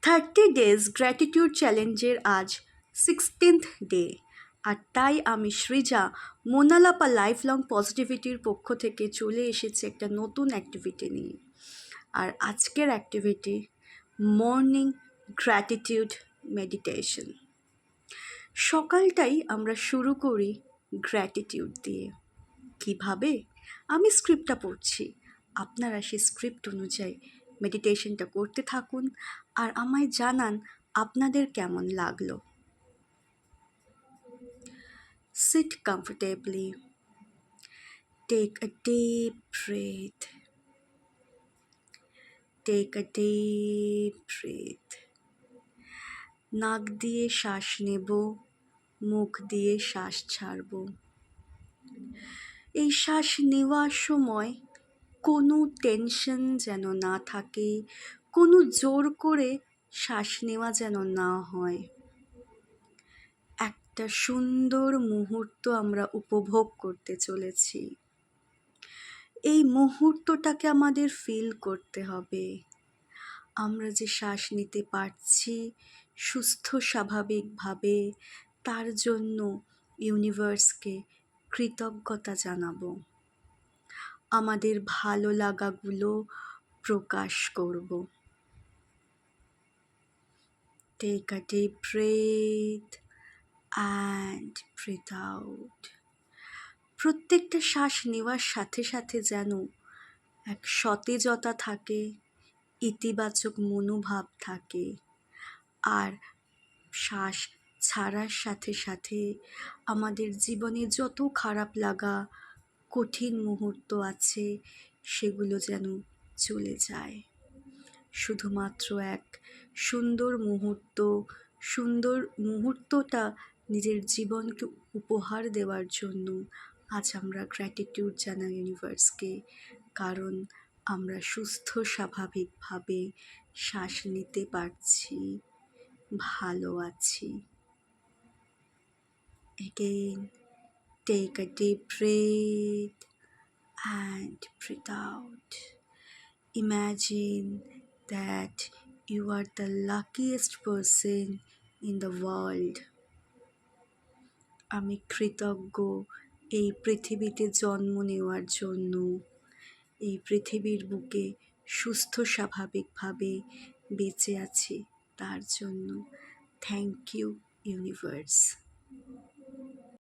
30 days gratitude চ্যালেঞ্জের আজ 16th day. আর তাই আমি সৃজা মোনালাপা লাইফ লং পজিটিভিটির পক্ষ থেকে চলে এসেছি একটা নতুন অ্যাক্টিভিটি নিয়ে। আর আজকের অ্যাক্টিভিটি মর্নিং গ্র্যাটিটিউড মেডিটেশন। সকালটাই আমরা শুরু করি গ্র্যাটিটিউড দিয়ে। কিভাবে? আমি স্ক্রিপ্টটা পড়ছি, আপনারা সেই স্ক্রিপ্ট অনুযায়ী মেডিটেশনটা করতে থাকুন আর আমায় জানান আপনাদের কেমন লাগলো। Sit comfortably. Take a deep breath. Take a deep breath. নাক দিয়ে শ্বাস নেব, মুখ দিয়ে শ্বাস ছাড়ব। এই শ্বাস নেওয়ার সময় কোনো টেনশন যেন না থাকে, কোনো জোর করে শ্বাস নেওয়া যেন না হয়। একটা সুন্দর মুহূর্ত আমরা উপভোগ করতে চলেছি। এই মুহূর্তটাকে আমাদের ফিল করতে হবে। আমরা যে শ্বাস নিতে পারছি সুস্থ স্বাভাবিকভাবে, তার জন্য ইউনিভার্সকে কৃতজ্ঞতা জানাবো। আমাদের ভালো লাগাগুলো প্রকাশ করব। Take a deep breath and breathe out. প্রত্যেকটা শ্বাস নেওয়ার সাথে সাথে যেন এক সতেজতা থাকে, ইতিবাচক মনোভাব থাকে। আর শ্বাস ছাড়ার সাথে সাথে আমাদের জীবনে যত খারাপ লাগা, কঠিন মুহূর্ত আছে সেগুলো যেন চলে যায়। শুধুমাত্র এক সুন্দর মুহূর্তটা নিজের জীবনকে উপহার দেওয়ার জন্য আজ আমরা গ্র্যাটিটিউড জানাই ইউনিভার্সকে, কারণ আমরা সুস্থ স্বাভাবিকভাবে শ্বাস নিতে পারছি, ভালো আছি। Again, take a deep breath and breathe out. Imagine that you are the luckiest person in the world. আমি কৃতজ্ঞ এই পৃথিবীতে জন্ম নেওয়ার জন্য, এই পৃথিবীর বুকে সুস্থ স্বাভাবিকভাবে বেঁচে আছি তার জন্য। Thank you universe.